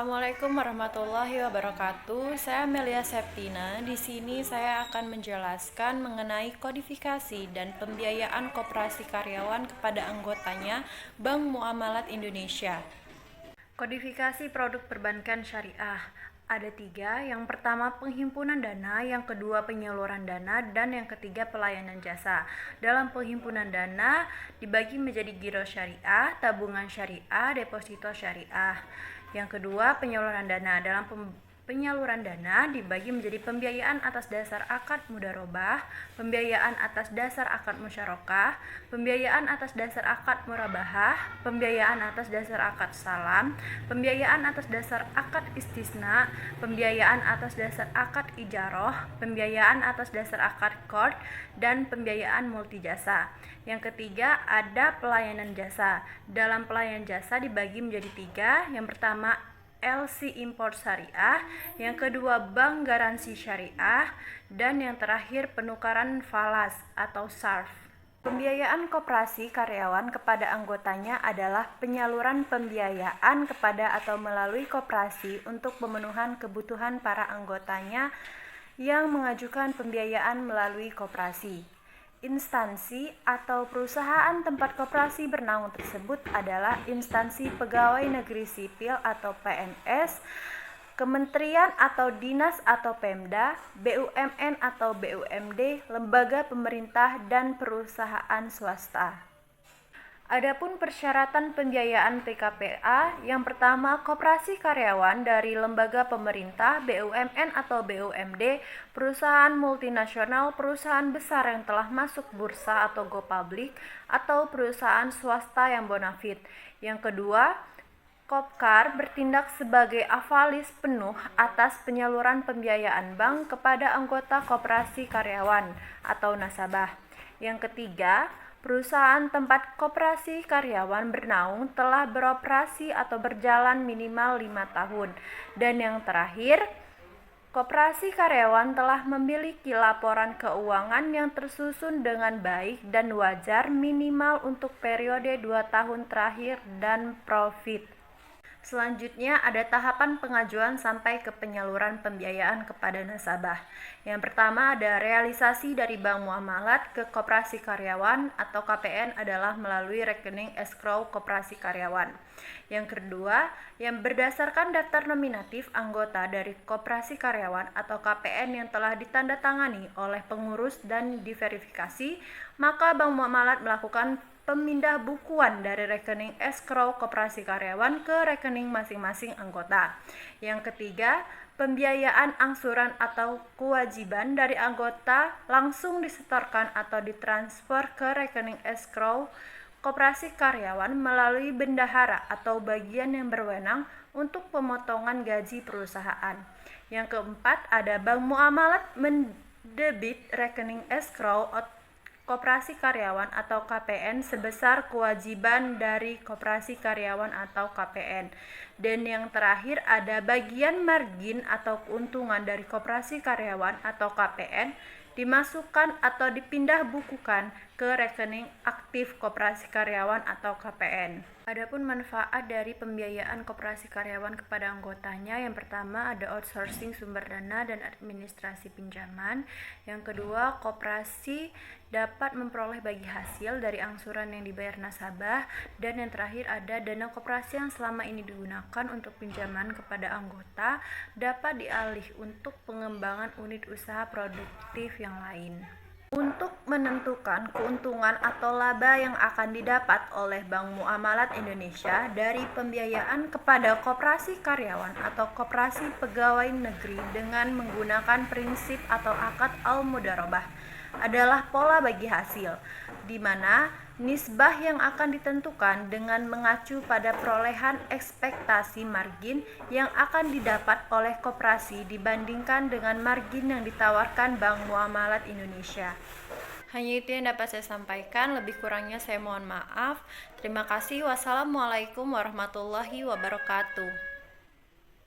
Assalamualaikum warahmatullahi wabarakatuh. Saya Melia Septina. Di sini saya akan menjelaskan mengenai kodifikasi dan pembiayaan koperasi karyawan kepada anggotanya Bank Muamalat Indonesia. Kodifikasi produk perbankan syariah ada 3. Yang pertama penghimpunan dana, yang kedua penyaluran dana, dan yang ketiga pelayanan jasa. Dalam penghimpunan dana dibagi menjadi giro syariah, tabungan syariah, deposito syariah. Yang kedua penyaluran dana. Dalam penyaluran dana dibagi menjadi pembiayaan atas dasar akad mudharabah, pembiayaan atas dasar akad musyarakah, pembiayaan atas dasar akad murabahah, pembiayaan atas dasar akad salam, pembiayaan atas dasar akad istisna, pembiayaan atas dasar akad ijaroh, pembiayaan atas dasar akad qard, dan pembiayaan multijasa. Yang ketiga ada pelayanan jasa. Dalam pelayanan jasa dibagi menjadi 3. Yang pertama LC Import Syariah, yang kedua Bank Garansi Syariah, dan yang terakhir penukaran falas atau SARF. Pembiayaan koperasi karyawan kepada anggotanya adalah penyaluran pembiayaan kepada atau melalui koperasi untuk pemenuhan kebutuhan para anggotanya yang mengajukan pembiayaan melalui koperasi. Instansi atau perusahaan tempat koperasi bernaung tersebut adalah instansi pegawai negeri sipil atau PNS, kementerian atau dinas atau Pemda, BUMN atau BUMD, lembaga pemerintah, dan perusahaan swasta. Adapun persyaratan pembiayaan PKPA, yang pertama koperasi karyawan dari lembaga pemerintah, BUMN atau BUMD, perusahaan multinasional, perusahaan besar yang telah masuk bursa atau go public, atau perusahaan swasta yang bonafit. Yang kedua, Kopkar bertindak sebagai avalis penuh atas penyaluran pembiayaan bank kepada anggota koperasi karyawan atau nasabah. Yang ketiga, perusahaan tempat koperasi karyawan bernaung telah beroperasi atau berjalan minimal 5 tahun. Dan yang terakhir, koperasi karyawan telah memiliki laporan keuangan yang tersusun dengan baik dan wajar minimal untuk periode 2 tahun terakhir dan profit. Selanjutnya ada tahapan pengajuan sampai ke penyaluran pembiayaan kepada nasabah. Yang pertama ada realisasi dari Bank Muamalat ke Koperasi Karyawan atau KPN adalah melalui rekening escrow Koperasi Karyawan. Yang kedua, yang berdasarkan daftar nominatif anggota dari Koperasi Karyawan atau KPN yang telah ditandatangani oleh pengurus dan diverifikasi, maka Bank Muamalat melakukan pemindah bukuan dari rekening escrow koperasi karyawan ke rekening masing-masing anggota. Yang ketiga, pembiayaan angsuran atau kewajiban dari anggota langsung disetorkan atau ditransfer ke rekening escrow koperasi karyawan melalui bendahara atau bagian yang berwenang untuk pemotongan gaji perusahaan. Yang keempat, ada Bank Muamalat mendebit rekening escrow Koperasi Karyawan atau KPN sebesar kewajiban dari Koperasi Karyawan atau KPN. Dan yang terakhir ada bagian margin atau keuntungan dari Koperasi Karyawan atau KPN dimasukkan atau dipindah bukukan ke rekening aktif Koperasi Karyawan atau KPN. Adapun manfaat dari pembiayaan koperasi karyawan kepada anggotanya, yang pertama ada outsourcing sumber dana dan administrasi pinjaman. Yang kedua, koperasi dapat memperoleh bagi hasil dari angsuran yang dibayar nasabah. Dan yang terakhir ada dana koperasi yang selama ini digunakan untuk pinjaman kepada anggota dapat dialih untuk pengembangan unit usaha produktif yang lain. Untuk menentukan keuntungan atau laba yang akan didapat oleh Bank Muamalat Indonesia dari pembiayaan kepada koperasi karyawan atau koperasi pegawai negeri dengan menggunakan prinsip atau akad al-mudharabah adalah pola bagi hasil, di mana nisbah yang akan ditentukan dengan mengacu pada perolehan ekspektasi margin yang akan didapat oleh koperasi dibandingkan dengan margin yang ditawarkan Bank Muamalat Indonesia. Hanya itu yang dapat saya sampaikan, lebih kurangnya saya mohon maaf. Terima kasih. Wassalamualaikum warahmatullahi wabarakatuh.